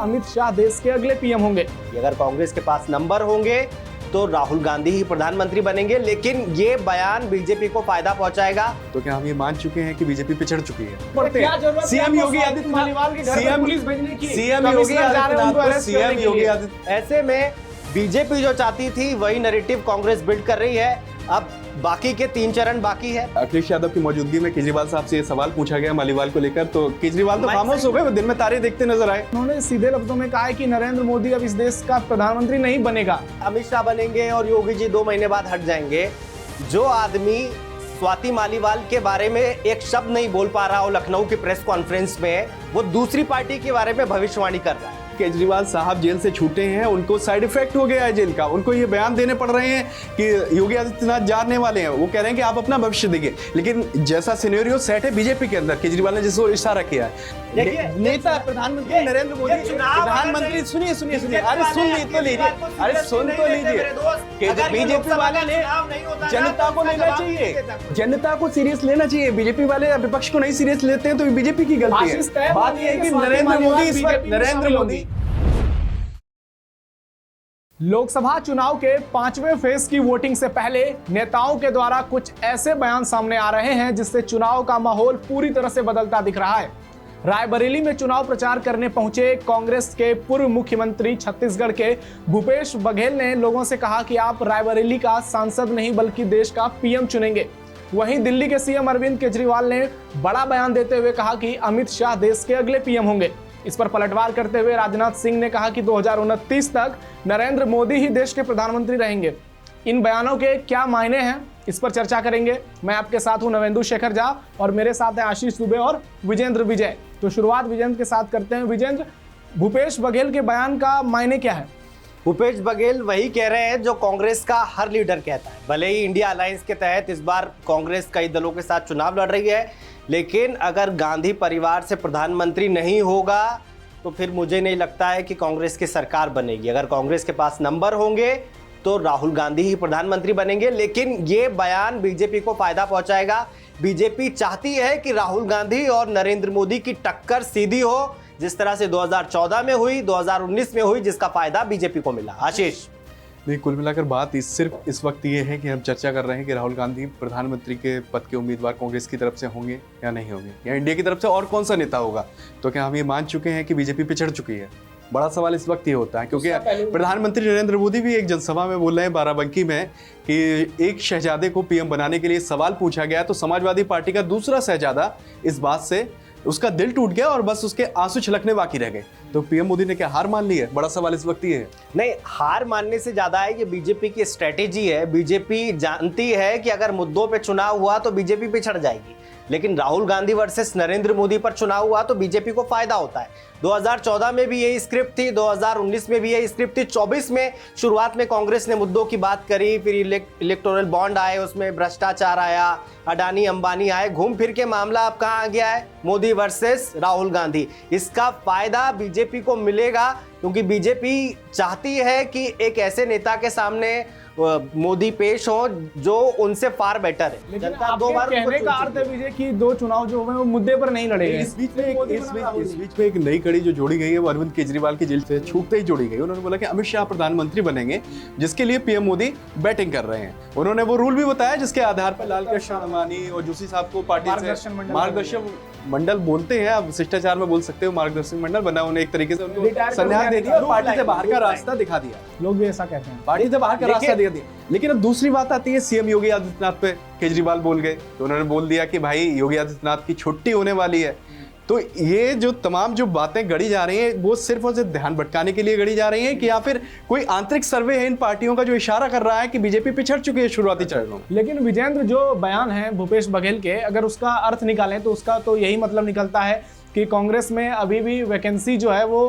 अमित शाह देश के अगले पीएम होंगे। अगर कांग्रेस के पास नंबर होंगे तो राहुल गांधी ही प्रधानमंत्री बनेंगे, लेकिन ये बयान बीजेपी को फायदा पहुंचाएगा। तो क्या हम ये मान चुके हैं कि बीजेपी पिछड़ चुकी है? सीएम योगी आदित्यनाथ ऐसे में बीजेपी जो चाहती थी वही नैरेटिव कांग्रेस बिल्ड कर रही है। अब बाकी के 3 चरण बाकी है। अखिलेश यादव की मौजूदगी में केजरीवाल साहब से ये सवाल पूछा गया मालीवाल को लेकर, तो केजरीवाल तो खामोश हो गए, वो दिन में तारे देखते नजर आए। उन्होंने सीधे लफ्जों में कहा है कि नरेंद्र मोदी अब इस देश का प्रधानमंत्री नहीं बनेगा। अमित शाह बनेंगे और योगी जी 2 महीने बाद हट जाएंगे। जो आदमी स्वाति मालीवाल के बारे में एक शब्द नहीं बोल पा रहा हो लखनऊ की प्रेस कॉन्फ्रेंस में, वो दूसरी पार्टी के बारे में भविष्यवाणी कर रहा है। केजरीवाल साहब जेल से छूटे हैं, उनको साइड इफेक्ट हो गया है जेल का। उनको ये बयान देने पड़ रहे हैं कि योगी आदित्यनाथ जाने वाले हैं। वो कह रहे हैं कि आप अपना भविष्य देखिए, लेकिन जैसा सिनेरियो सेट है बीजेपी के अंदर, केजरीवाल ने जिसको इशारा किया है, नेता प्रधानमंत्री नरेंद्र मोदी प्रधानमंत्री, सुनिए सुनिए सुनिए, अरे सुन तो लीजिए, अरे सुन तो लीजिए। बीजेपी वाले ने जनता को लेना चाहिए, जनता को सीरियस लेना चाहिए। बीजेपी वाले विपक्ष को नहीं सीरियस लेते हैं तो बीजेपी की गलती है। बात यह है कि नरेंद्र मोदी इस वक्त, नरेंद्र मोदी लोकसभा चुनाव के 5वें फेज की वोटिंग से पहले नेताओं के द्वारा कुछ ऐसे बयान सामने आ रहे हैं जिससे चुनाव का माहौल पूरी तरह से बदलता दिख रहा है। रायबरेली में चुनाव प्रचार करने पहुंचे कांग्रेस के पूर्व मुख्यमंत्री छत्तीसगढ़ के भूपेश बघेल ने लोगों से कहा कि आप रायबरेली का सांसद नहीं बल्कि देश का पीएम चुनेंगे। वहीं दिल्ली के सीएम अरविंद केजरीवाल ने बड़ा बयान देते हुए कहा कि अमित शाह देश के अगले पीएम होंगे। इस पर पलटवार करते हुए राजनाथ सिंह ने कहा कि 2029 तक नरेंद्र मोदी ही देश के प्रधानमंत्री रहेंगे। इन बयानों के क्या मायने हैं, इस पर चर्चा करेंगे। मैं आपके साथ हूं नवेंदु शेखर झा और मेरे साथ हैं आशीष दुबे और विजेंद्र विजय। तो शुरुआत विजेंद्र के साथ करते हैं। विजेंद्र, भूपेश बघेल के बयान का मायने क्या है? भूपेश बघेल वही कह रहे हैं जो कांग्रेस का हर लीडर कहता है। भले ही इंडिया अलायंस के तहत इस बार कांग्रेस कई दलों के साथ चुनाव लड़ रही है, लेकिन अगर गांधी परिवार से प्रधानमंत्री नहीं होगा तो फिर मुझे नहीं लगता है कि कांग्रेस की सरकार बनेगी। अगर कांग्रेस के पास नंबर होंगे तो राहुल गांधी ही प्रधानमंत्री बनेंगे, लेकिन ये बयान बीजेपी को फायदा पहुंचाएगा। बीजेपी चाहती है कि राहुल गांधी और नरेंद्र मोदी की टक्कर सीधी हो, जिस तरह से 2014 में हुई, 2019 में हुई, जिसका फायदा बीजेपी को मिला। आशीष, नहीं, कुल मिलाकर बात सिर्फ इस वक्त ये है कि हम चर्चा कर रहे हैं कि राहुल गांधी प्रधानमंत्री के पद के उम्मीदवार कांग्रेस की तरफ से होंगे या नहीं होंगे, या इंडिया की तरफ से और कौन सा नेता होगा। तो क्या हम ये मान चुके हैं कि बीजेपी पिछड़ चुकी है? बड़ा सवाल इस वक्त ये होता है, क्योंकि प्रधानमंत्री नरेंद्र मोदी भी एक जनसभा में बोल रहे हैं बाराबंकी में कि एक शहजादे को पीएम बनाने के लिए सवाल पूछा गया तो समाजवादी पार्टी का दूसरा शहजादा इस बात से उसका दिल टूट गया और बस उसके आंसू छलकने बाकी रह गए। तो पीएम मोदी ने क्या हार मान ली है? बड़ा सवाल इस वक्त ये है। नहीं, हार मानने से ज्यादा है, ये बीजेपी की स्ट्रेटेजी है। बीजेपी जानती है कि अगर मुद्दों पे चुनाव हुआ तो बीजेपी पिछड़ जाएगी, लेकिन राहुल गांधी वर्सेस नरेंद्र मोदी पर चुनाव हुआ तो बीजेपी को फायदा होता है। 2014 में भी यही स्क्रिप्ट थी, 2019 में भी यही स्क्रिप्ट थी, 24 में शुरुआत में कांग्रेस ने मुद्दों की बात करी, फिर इलेक्टोरल बॉन्ड आए, उसमें भ्रष्टाचार आया, अडानी अंबानी आए, घूम फिर के मामला अब कहाँ आ गया है? मोदी वर्सेस राहुल गांधी। इसका फायदा बीजेपी को मिलेगा, क्योंकि बीजेपी चाहती है कि एक ऐसे नेता के सामने मोदी पेश हो जो उनसे फार बेटर है। जनता 2 बार कहने का अर्थ है विजय कि 2 चुनाव जो हुए वो मुद्दे पर नहीं लड़े गए। इस बीच में एक नई कड़ी जो जोड़ी गई है वो अरविंद केजरीवाल की जेल से छूटते ही जोड़ी गई। उन्होंने बोला कि अमित शाह प्रधानमंत्री बनेंगे, जिसके लिए पीएम मोदी बैटिंग कर रहे हैं। उन्होंने वो रूल भी बताया जिसके आधार पर लालकृष्ण आडवाणी और जोशी साहब को पार्टी से मार्गदर्शन मंडल बोलते हैं, आप शिष्टाचार में बोल सकते हो, मार्गदर्शक मंडल बना, उन्हें एक तरीके से उनको संन्यास दे दिया और पार्टी से बाहर का रास्ता दिखा दिया। लोग भी ऐसा कहते हैं, पार्टी से बाहर का रास्ता दे दिया। लेकिन अब दूसरी बात आती है, सीएम योगी आदित्यनाथ पे केजरीवाल बोल गए, तो उन्होंने बोल दिया कि भाई योगी आदित्यनाथ की छुट्टी होने वाली है। तो ये जो तमाम जो बातें गढ़ी जा रही हैं वो सिर्फ और सिर्फ ध्यान भटकाने के लिए गढ़ी जा रही हैं कि या फिर कोई आंतरिक सर्वे है इन पार्टियों का जो इशारा कर रहा है कि बीजेपी पिछड़ चुकी है शुरुआती चरणों में। लेकिन विजेंद्र, जो बयान है भूपेश बघेल के, अगर उसका अर्थ निकालें तो उसका तो यही मतलब निकलता है कि कांग्रेस में अभी भी वैकेंसी जो है वो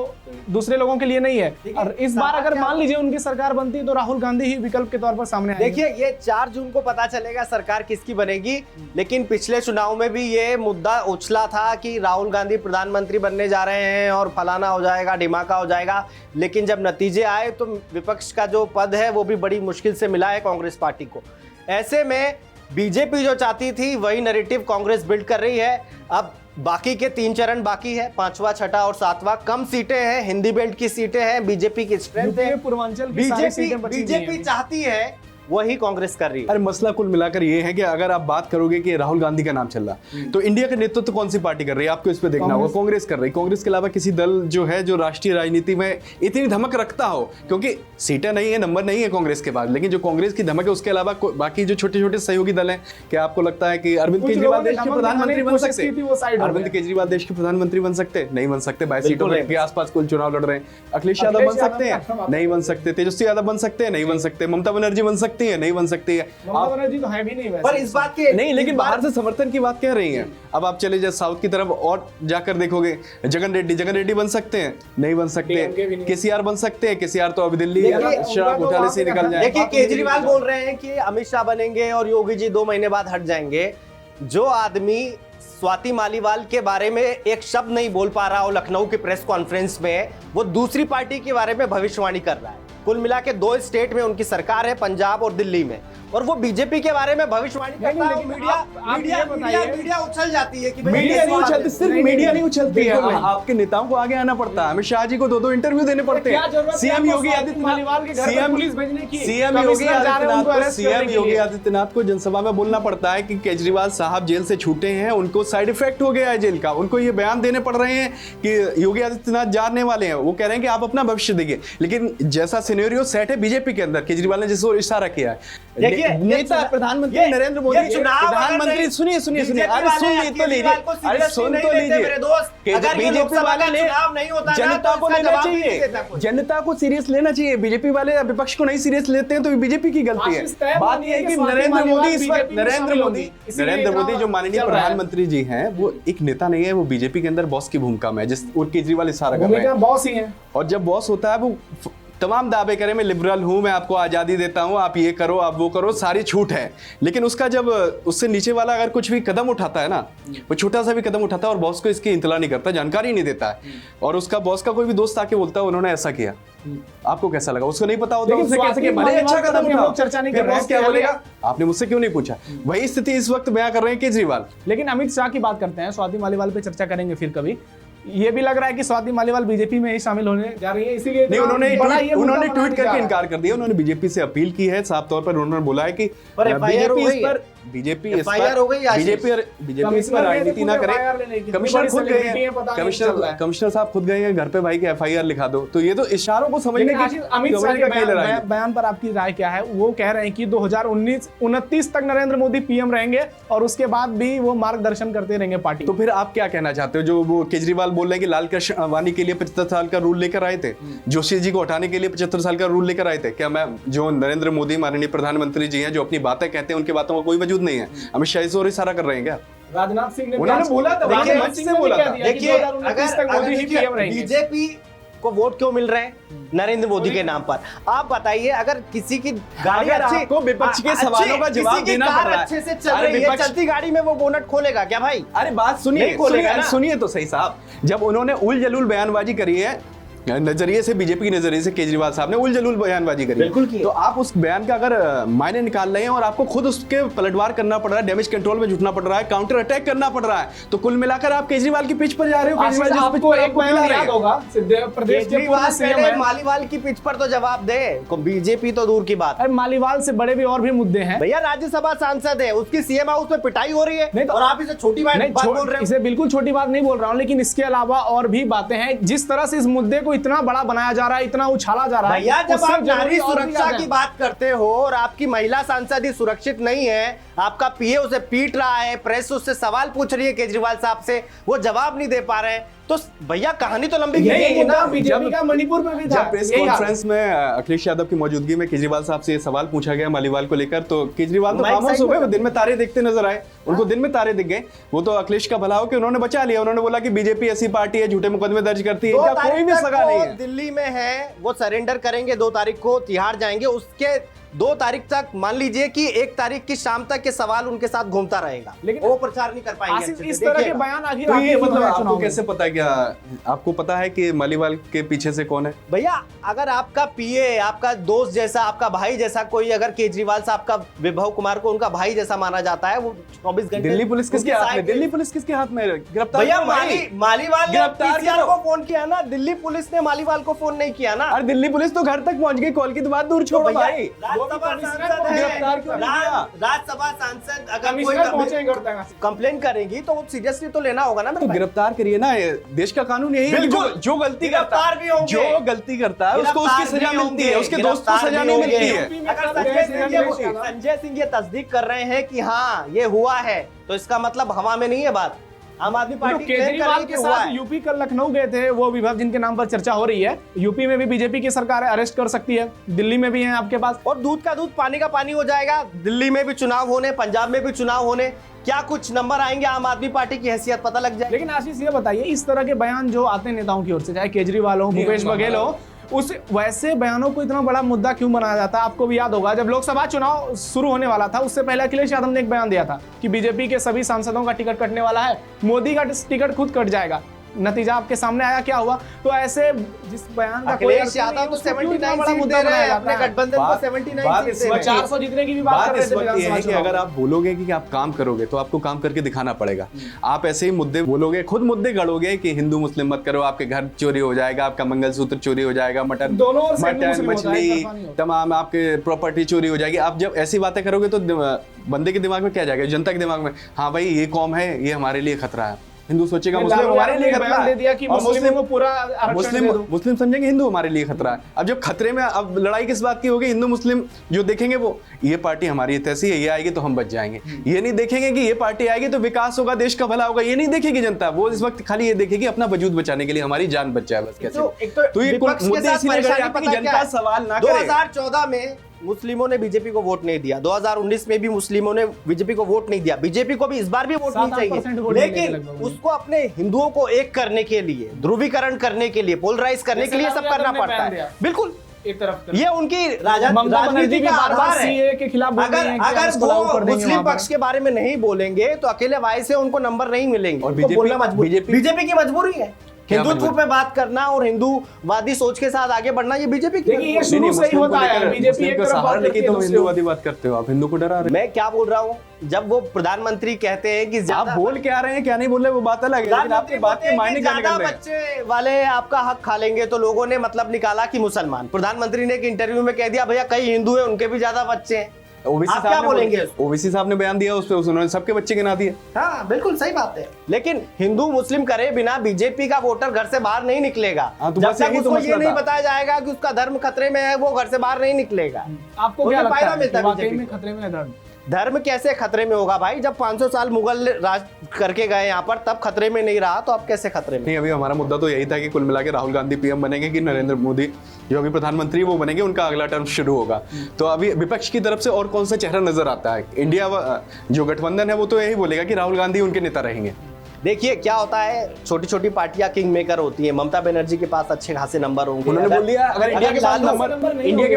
दूसरे लोगों के लिए नहीं है। और इस बार अगर मान लीजिए उनकी सरकार बनती है तो राहुल गांधी ही विकल्प के तौर पर सामने आएंगे। देखिए, ये 4 जून को पता चलेगा सरकार किसकी बनेगी, लेकिन पिछले चुनाव में भी ये मुद्दा उछला था कि राहुल गांधी प्रधानमंत्री बनने जा रहे हैं और फलाना हो जाएगा, ढिमाका हो जाएगा। लेकिन जब नतीजे आए तो विपक्ष का जो पद है वो भी बड़ी मुश्किल से मिला है कांग्रेस पार्टी को। ऐसे में बीजेपी जो चाहती थी वही नैरेटिव कांग्रेस बिल्ड कर रही है। अब बाकी के 3 चरण बाकी है, 5वां, 6ठा और 7वां। कम सीटें हैं, हिंदी बेल्ट की सीटें हैं, बीजेपी की स्ट्रेंथ यूपी है। में पूर्वांचल की सारी सीटें बची हुई हैं। बीजेपी चाहती है वही कांग्रेस कर रही है। अरे मसला कुल मिलाकर ये है कि अगर आप बात करोगे कि राहुल गांधी का नाम चल रहा तो इंडिया का नेतृत्व तो कौन सी पार्टी कर रही है, आपको इस पे देखना होगा। कांग्रेस कर रही है। कांग्रेस के अलावा किसी दल जो है जो राष्ट्रीय राजनीति में इतनी धमक रखता हो, क्योंकि सीटें नहीं है, नंबर नहीं है कांग्रेस के पास, लेकिन जो कांग्रेस की धमक है उसके अलावा बाकी जो छोटे छोटे सहयोगी दल हैं, क्या आपको लगता है कि अरविंद केजरीवाल देश के प्रधानमंत्री बन सकते हैं? अरविंद केजरीवाल देश के प्रधानमंत्री बन सकते? नहीं बन सकते। 22 सीटों के आसपास कुल चुनाव लड़ रहे हैं। अखिलेश यादव बन सकते हैं? नहीं बन सकते। तेजस्वी यादव बन सकते हैं? नहीं बन सकते। ममता बनर्जी बन सकती है? नहीं बन सकती है। ममता बनर्जी तो है भी नहीं वैसे। पर इस बात के नहीं, लेकिन बाहर से समर्थन की बात कह रही हैं। अब आप चले जाए साउथ की तरफ और जाकर देखोगे, जगन रेड्डी बन सकते हैं? नहीं बन सकते। केसीआर बन सकते हैं? केसीआर तो अभी दिल्ली शराब घोटाले से निकल जाए। देखिए, केजरीवाल बोल रहे हैं कि अमित शाह बनेंगे और योगी जी 2 महीने बाद हट जाएंगे। जो आदमी स्वाति मालीवाल के बारे में एक शब्द नहीं बोल पा रहा हो लखनऊ की प्रेस कॉन्फ्रेंस में, वो दूसरी पार्टी के बारे में भविष्यवाणी कर रहा है। कुल मिला के 2 स्टेट में उनकी सरकार है, पंजाब और दिल्ली में, और वो बीजेपी के बारे में भविष्यवाणी करता है। मीडिया उछल जाती है कि मीडिया नहीं उछलती, सिर्फ मीडिया नहीं उछलती है, आपके नेताओं को आगे आना पड़ता है। अमित शाह जी को 2 इंटरव्यू देने पड़ते हैं। सीएम योगी आदित्यनाथ को जनसभा में बोलना पड़ता है कि केजरीवाल साहब जेल से छूटे हैं, उनको साइड इफेक्ट हो गया है जेल का। उनको ये बयान देने पड़ रहे हैं कि योगी आदित्यनाथ जानने वाले हैं। वो कह रहे हैं कि आप अपना भविष्य देखिए, लेकिन जैसा सिनेरियो सेट है बीजेपी के अंदर, केजरीवाल ने जिस ओर इशारा किया है, नेता प्रधानमंत्री नरेंद्र मोदी, प्रधानमंत्री सुनिए अरे सुन तो लीजिए। बीजेपी वाले ने जनता को लेना चाहिए, जनता को सीरियस लेना चाहिए। बीजेपी वाले विपक्ष को नहीं सीरियस लेते हैं तो बीजेपी की गलती है। बात यह है कि नरेंद्र मोदी जो माननीय प्रधानमंत्री जी हैं, वो एक नेता नहीं है, वो बीजेपी के अंदर बॉस की भूमिका में है, जिस और केजरीवाल इशारा कर रहे हैं बॉस ही है। और जब बॉस होता है वो तमाम दावे करें, मैं लिबरल हूं, मैं आपको आजादी देता हूं, आप ये करो, आप वो करो, सारी छूट है। लेकिन उसका जब उससे नीचे वाला अगर कुछ भी कदम उठाता है ना, वो छोटा सा भी कदम उठाता है और बॉस को इसकी इत्तला नहीं करता, जानकारी नहीं देता है, और उसका बॉस का कोई भी दोस्त आके बोलता है उन्होंने ऐसा किया, आपको कैसा लगा? उसको नहीं पता होता, उसने कैसे किया, बड़े अच्छा कदम उठाओ, चर्चा नहीं कर रहे हैं, क्या बोलेगा? आपने मुझसे क्यों नहीं पूछा? वही स्थिति इस वक्त बयां कर रहे हैं केजरीवाल। लेकिन अमित शाह की बात करते हैं, स्वाति मालीवाल पे चर्चा करेंगे फिर कभी। ये भी लग रहा है कि स्वाति मालीवाल बीजेपी में ही शामिल होने जा रही है, इसीलिए नहीं, उन्होंने ट्वीट करके इनकार कर दिया। उन्होंने बीजेपी से अपील की है, साफ तौर पर उन्होंने बोला है कि बीजेपी इस पर राजनीति ना करे। कमिश्नर खुद गए हैं, कमिश्नर साहब खुद गए हैं घर पे, भाई की FIR लिखा दो। तो ये तो इशारों को समझने की अमित शाह के बयान पर आपकी राय क्या है? वो कह रहे हैं कि 2029 तक नरेंद्र मोदी PM रहेंगे और उसके बाद भी वो मार्गदर्शन करते रहेंगे पार्टी। तो फिर आप क्या कहना चाहते हो? जो वो केजरीवाल बोल रहे हैं कि लाल कृष्ण वानी के लिए 75 साल का रूल लेकर आए थे, जोशी जी को हटाने के लिए 75 साल का रूल लेकर आए थे, क्या मैं जो नरेंद्र मोदी माननीय प्रधानमंत्री जी हैं, जो अपनी बातें कहते हैं, उनकी बातों का कोई वजूद नहीं है? अमित शाह इस ओर इशारा कर रहे हैं क्या? राजनाथ सिंह ने उन्होंने बोला था, मंच से बोला था। देखिए, अगर बीजेपी को वोट क्यों मिल रहे हैं नरेंद्र मोदी के नाम पर, आप बताइए। अगर किसी की गाड़ी आपको विपक्ष के सवालों का जवाब देना पड़ रहा है, अच्छे से चल रही है, चलती गाड़ी में वो बोनट खोलेगा क्या भाई? अरे बात सुनिए तो सही साहब। जब उन्होंने उल जलूल बयानबाजी करी है नजरिए से, बीजेपी के नजरिए से केजरीवाल साहब ने उल जलूल बयानबाजी करी, बिल्कुल की। तो आप उस बयान का अगर मायने निकाल रहे हैं और आपको खुद उसके पलटवार करना पड़ रहा है, डैमेज कंट्रोल में जुटना पड़ रहा है, काउंटर अटैक करना पड़ रहा है, तो कुल मिलाकर आप केजरीवाल की पिच पर जा रहे हो। आपको एक बयान याद होगा, प्रदेश के पूर्व सीएम है, मालीवाल की पिच पर तो जवाब दे, बीजेपी तो दूर की बात। मालीवाल से बड़े भी और भी मुद्दे हैं भैया। राज्यसभा सांसद है, उसकी CM हाउस में पिटाई हो रही है और आप इसे छोटी बात बोल रहे हैं। इसे बिल्कुल छोटी बात नहीं बोल रहा हूँ, लेकिन इसके अलावा और भी बातें हैं। जिस तरह से इस मुद्दे को इतना बड़ा बनाया जा रहा है, इतना उछाला जा रहा है, भैया जब आप नारी सुरक्षा की बात करते हो और आपकी महिला सांसद ही सुरक्षित नहीं है, आपका PA उसे पीट रहा है, प्रेस उससे सवाल पूछ रही है केजरीवाल साहब से, वो जवाब नहीं दे पा रहे हैं, तो भैया कहानी तो लंबी है ना। बीजेपी का मणिपुर में भी था। प्रेस कॉन्फ्रेंस में अखिलेश यादव की मौजूदगी में केजरीवाल साहब से सवाल पूछा गया मालीवाल को लेकर, तो केजरीवाल तो खामोश हो गए, वो दिन में तारे देखते नजर आए, उनको दिन में तारे दिख गए। वो तो अखिलेश का भला हो कि उन्होंने बचा लिया, उन्होंने बोला कि बीजेपी ऐसी पार्टी है झूठे मुकदमे दर्ज करती है, इनका कोई भी सगा नहीं है। दिल्ली में है, वो सरेंडर करेंगे, 2 तारीख को तिहाड़ जाएंगे, उसके 2 तारीख तक मान लीजिए कि 1 तारीख की शाम तक के सवाल उनके साथ घूमता रहेगा, लेकिन वो प्रचार नहीं कर पाएंगे। इस तरह के बयान आखिर मतलब आपको कैसे पता है कि क्या आपको पता है कि मालीवाल के पीछे से कौन है? भैया अगर आपका पीए, आपका दोस्त जैसा, आपका भाई जैसा कोई अगर केजरीवाल साहब का विभव कुमार को उनका भाई जैसा माना जाता है, वो 24 घंटे दिल्ली पुलिस किसके हाथ में? दिल्ली पुलिस किसके हाथ में? गिरफ्तार भैया करो भाई। मालीवाल ने गिरफ्तार पीसीआर करो। को फोन किया ना, दिल्ली पुलिस ने मालीवाल को फोन नहीं किया ना। अरे दिल्ली पुलिस तो घर तक पहुंच गई, कॉल की तो बात दूर छोड़ो भैया, भाई। राज्यसभा सांसद है, गिरफ्तार क्यों नहीं किया? राज्यसभा सांसद अगर कोई कमिश्नर पहुंचेंगे घर तक। कंप्लेन करेगी तो वो सीरियसली तो लेना होगा ना मेरे तो भाई। गिरफ्तार करिए ना, ये देश का कानून यही है। बिल्कुल। जो गलती करता गिरफ्तार भी होंगे। जो गलती करता है उसको उसकी गिरफ्तार सजा भी मिलती है, होंगे, उसके दोस्त को गिरफ्तार सजा भी नहीं होंगे। मिलती है। अगर संजय सिंह ये तस्दीक कर रहे हैं कि हाँ ये हुआ है, तो इसका मतलब हवा में नहीं है बात। आम आदमी तो पार्टी claim कर रही केजरीवाल है के कि हुआ साथ है। यूपी कल लखनऊ गए थे वो विभव जिनके नाम पर चर्चा हो रही है। यूपी में भी बीजेपी की सरकार है, अरेस्ट कर सकती है। दिल्ली में भी है आपके पास। और दूध का दूध पानी का पानी हो जाएगा। दिल्ली में भी चुनाव होने, पंजाब में भी चुनाव होने, क्या कुछ नंबर आएंगे, आम आदमी पार्टी की हैसियत पता लग जाएगी। लेकिन आशीष ये बताइए, इस तरह के बयान जो आते हैं नेताओं की ओर से, चाहे केजरीवाल हो, भूपेश बघेल हो, उस वैसे बयानों को इतना बड़ा मुद्दा क्यों बनाया जाता है? आपको भी याद होगा जब लोकसभा चुनाव शुरू होने वाला था, उससे पहले अखिलेश यादव ने एक बयान दिया था कि बीजेपी के सभी सांसदों का टिकट कटने वाला है, मोदी का टिकट खुद कट जाएगा। नतीजा आपके सामने आया, क्या हुआ? तो ऐसे जिस बयान का कोई अखिलेश यादव तो 79 सीट दे रहे हैं अपने गठबंधन को, 79 सीट दे रहे हैं। 400 जीतने की भी बात कर बात रहे इस थे वक्त ये है विधानसभा कि चुनाव अगर में। आप बोलोगे कि आप काम करोगे तो आपको काम करके दिखाना पड़ेगा। आप ऐसे ही मुद्दे बोलोगे, खुद मुद्दे गढ़ोगे कि हिंदू मुस्लिम मत करो, आपके घर चोरी हो जाएगा, आपका मंगलसूत्र चोरी हो जाएगा, मटन दोनों ओर से हिंदू मटन मुस्लिम होता है, एक तरफा नहीं मछली होता। तमाम आपके प्रॉपर्टी चोरी हो जाएगी। आप जब ऐसी बातें करोगे तो बंदे के दिमाग में क्या जाएगा, जनता के दिमाग में, हाँ भाई ये कौम है, ये हमारे लिए खतरा है। हिंदू सोचेगा मुस्लिम हमारे लिए खतरा बयान दे दिया कि है, और मुस्लिमों को पूरा आरक्षण दे दो। मुस्लिम समझेंगे हिंदू हमारे लिए खतरा है। अब जब खतरे में, अब लड़ाई किस बात की होगी? हिंदू मुस्लिम जो देखेंगे वो ये पार्टी हमारी तैसी है, ये आएगी तो हम बच जाएंगे। ये नहीं देखेंगे कि ये पार्टी आएगी तो विकास होगा, देश का भला होगा। ये नहीं देखेगी जनता। वो इस वक्त खाली ये देखेगी अपना वजूद बचाने के लिए हमारी जान बच जाए, बस कैसे। तो ये विपक्ष के मुद्दे साथ इसीलिए परेशानी कि पता क्या जनता है? सवाल ना करे। 2014 में मुस्लिमों ने बीजेपी को वोट नहीं दिया, 2019 में भी मुस्लिमों ने बीजेपी को वोट नहीं दिया। बीजेपी को भी इस बार भी वोट नहीं 7-8% चाहिए, वोट मिलेंगे लेकिन लगभग। उसको अपने हिंदुओं को एक करने के लिए, ध्रुवीकरण करने के लिए, पोलराइज करने के लिए सब करना पड़ता है। बिल्कुल, एक तरफ ये उनकी ममता बनर्जी राजनीति भी का बार बार आधार है। सीए के खिलाफ बोल रही हैं कि अगर इसको लागू कर वो देंगे मुस्लिम वहाँ पर। पक्ष के बारे में नहीं बोलेंगे तो अकेले वाई से उनको नंबर नहीं मिलेंगे। और उनको बीजेपी बोलना मजबूर, बीजेपी की मजबूरी है। हिंदुत्व मजबूरी? पे बात करना और हिंदूवादी सोच के साथ आगे बढ़ना, ये बीजेपी की देखिए, ये मजबूरी है। शुरू से ही होता है। बीजेपी एक तरफ सहारा बात लेके करती है, तो दूसरी हिंदूवादी बात करते हो आप, हिंदू को डरा रहे मैं क्या बोल रहा हूँ, जब वो प्रधानमंत्री कहते हैं कि हो। आप ज्यादा बोल क्या रहे हैं, क्या नहीं बोल रहे, वो बात अलग है, लेकिन आपके प्रधानमंत्री बात बोलते के हैं मायने कि क्या ज्यादा निकल रहे हैं? बच्चे वाले आपका हक खा लेंगे, तो लोगों ने मतलब निकाला कि मुसलमान। प्रधानमंत्री ने एक इंटरव्यू में कह दिया भैया कई हिंदू हैं, उनके भी ज्यादा बच्चे हैं। ओबीसी आप क्या साहब ने बोलेंगे? ओबीसी साहब ने बयान दिया, उस पे उन्होंने सबके बच्चे गिना दिए। हाँ बिल्कुल सही बात है, लेकिन हिंदू मुस्लिम करे बिना बीजेपी का वोटर घर से बाहर नहीं निकलेगा। हाँ, तो जब बस तक यही तो उसको ये मसला नहीं था। बताया जाएगा कि उसका धर्म खतरे में है, वो घर से बाहर नहीं निकलेगा। आपको उन्हें क्या लगता फायदा है मिलता कि है वाकई बीजेपी में को। खतरे में है धर्म? धर्म कैसे खतरे में होगा भाई? जब 500 साल मुगल राज करके गए यहाँ पर, तब खतरे में नहीं रहा, तो अब कैसे खतरे में? नहीं, अभी हमारा मुद्दा तो यही था कि कुल मिला के राहुल गांधी पीएम बनेंगे कि नरेंद्र मोदी जो अभी प्रधानमंत्री वो बनेंगे, उनका अगला टर्म शुरू होगा। तो अभी विपक्ष की तरफ से और कौन सा चेहरा नजर आता है? इंडिया जो गठबंधन है वो तो यही बोलेगा कि राहुल गांधी उनके नेता रहेंगे। देखिए क्या होता है, छोटी छोटी पार्टियां किंग मेकर होती हैं। ममता बनर्जी के पास अच्छे खासे नंबर होंगे। उन्होंने बोल दिया अगर इंडिया के पास इंडिया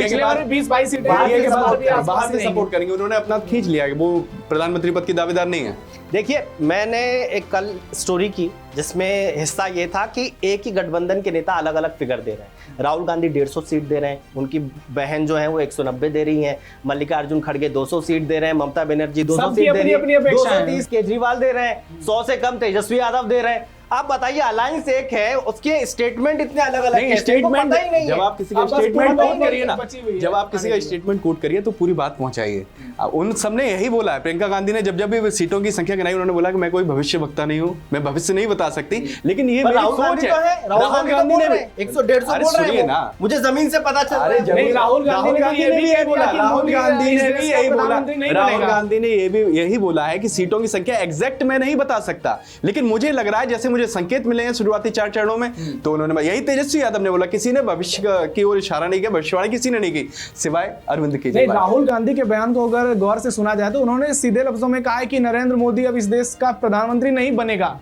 के पास 20-22 सीटें बाहर से सपोर्ट करेंगे। उन्होंने अपना खींच लिया कि वो प्रधानमंत्री पद की दावेदार नहीं है। देखिए मैंने एक कल स्टोरी की जिसमें हिस्सा ये था कि एक ही गठबंधन के नेता अलग अलग फिगर दे रहे हैं। राहुल गांधी 150 सीट दे रहे हैं, उनकी बहन जो है वो 190 दे रही हैं, मल्लिकार्जुन खड़गे 200 सीट दे रहे हैं, ममता बनर्जी 200 सीट दे रही है, 230 केजरीवाल दे रहे हैं, 100 से कम तेजस्वी यादव दे रहे हैं। आप बताइए, अलायंस एक है, उसके स्टेटमेंट इतने अलग अलग नहीं, स्टेटमेंट जब आप किसी का स्टेटमेंट कोट करिए ना, जब आप किसी का स्टेटमेंट कोट करिए तो पूरी बात पहुंचाइए। उन सबने यही बोला है। प्रियंका गांधी ने जब भी सीटों की संख्या गिनाई, उन्होंने बोला कि मैं कोई भविष्य वक्ता नहीं हूं, मैं भविष्य नहीं बता सकती, लेकिन ये मेरी सोच है। राहुल गांधी ने 100-150 बोल रहे हैं ना, मुझे जमीन से पता चल रहा है। नहीं, राहुल गांधी ने भी यही बोला, राहुल गांधी ने भी यही बोला, राहुल बनेगा। गांधी ने ये भी यही बोला है कि सीटों की संख्या एग्जैक्ट मैं नहीं बता सकता, लेकिन मुझे लग रहा है जैसे मुझे संकेत मिले हैं शुरुआती 4 चरणों में। तो उन्होंने, यही तेजस्वी यादव ने बोला, किसी ने भविष्य की ओर इशारा नहीं किया, भविष्यवाणी किसी ने नहीं की सिवाय अरविंद नहीं, केजरीवाल। राहुल गांधी के बयान को अगर गौर से सुना जाए तो उन्होंने सीधे लफ्जों में कहा है कि नरेंद्र मोदी अब इस देश का प्रधानमंत्री नहीं बनेगा।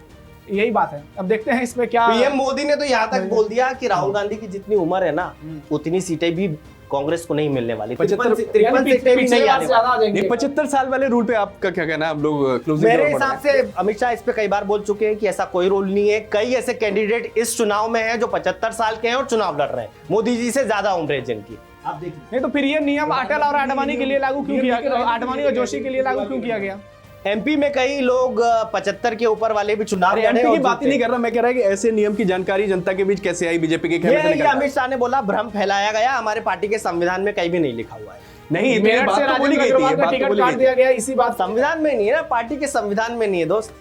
यही बात है। अब देखते हैं इस पे क्या। पीएम मोदी ने तो यहाँ तक बोल दिया कि राहुल गांधी की जितनी उम्र है ना, उतनी सीटें भी कांग्रेस को नहीं मिलने वाली। 75 तिरपन सीटें भी नहीं आने वाली। ये 75 साल वाले रूल पे आपका क्या कहना है? हम लोग क्लोजिंग मेरे हिसाब से अमित शाह इस पे कई बार बोल चुके हैं कि ऐसा कोई रूल नहीं है। कई ऐसे कैंडिडेट इस चुनाव में हैं जो 75 साल के हैं और चुनाव लड़ रहे हैं, मोदी जी से ज्यादा उम्र है जिनकी। आप देखिए, नहीं तो फिर ये नियम अटल और आडवाणी के लिए लागू क्यों किया गया? आडवाणी और जोशी के लिए लागू क्यों किया गया? एमपी में कई लोग 75 के ऊपर वाले भी चुनाव लड़े। एमपी की बात ही नहीं कर रहा, मैं कह रहा है कि ऐसे नियम की जानकारी जनता के बीच कैसे आई? बीजेपी के कहने से ये निकलता है। अमित शाह ने बोला, भ्रम फैलाया गया, हमारे पार्टी के संविधान में कहीं भी नहीं लिखा हुआ है। नहीं, मेरठ से राजेंद्र अग्रवाल का टिकट काट दिया गया, इसी बात संविधान में नहीं है ना, पार्टी के संविधान में नहीं है दोस्त।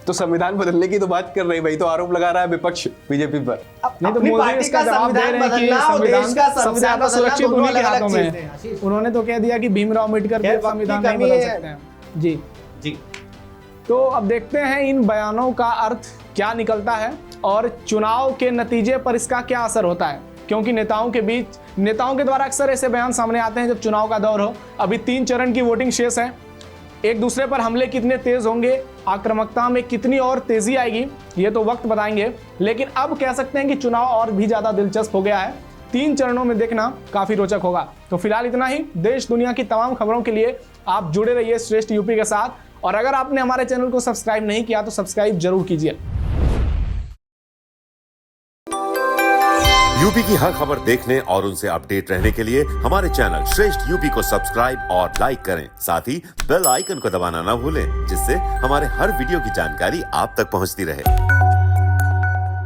तो संविधान बदलने की तो बात कर रहे भाई, तो आरोप लगा रहा है विपक्ष बीजेपी पर। नहीं तो अपनी मोदी पार्टी इसका का जवाब दे संविधान रहे हैं कि बदलना और देश का सबसे संविधान ज्यादा बदलना सुरक्षित दोनों उन्हीं के अलग-अलग हाथों में चीजें हैं। है। उन्होंने तो कह दिया कि भीमराव अम्बेडकर भी खैर, वक्त संविधान की नहीं कमी बदल है। सकते हैं। जी जी तो अब देखते हैं इन बयानों का अर्थ क्या निकलता है और चुनाव के नतीजे पर इसका क्या असर होता है, क्योंकि नेताओं के द्वारा अक्सर ऐसे बयान सामने आते हैं जब चुनाव का दौर हो। अभी 3 चरण की वोटिंग शेष है, एक दूसरे पर हमले कितने तेज होंगे, आक्रामकता में कितनी और तेजी आएगी, ये तो वक्त बताएंगे। लेकिन अब कह सकते हैं कि चुनाव और भी ज्यादा दिलचस्प हो गया है, 3 चरणों में देखना काफी रोचक होगा। तो फिलहाल इतना ही। देश दुनिया की तमाम खबरों के लिए आप जुड़े रहिए श्रेष्ठ यूपी के साथ, और अगर आपने हमारे चैनल को सब्सक्राइब नहीं किया तो सब्सक्राइब जरूर कीजिए। यूपी की हर खबर देखने और उनसे अपडेट रहने के लिए हमारे चैनल श्रेष्ठ यूपी को सब्सक्राइब और लाइक करें। साथ ही बेल आइकन को दबाना ना भूलें, जिससे हमारे हर वीडियो की जानकारी आप तक पहुंचती रहे।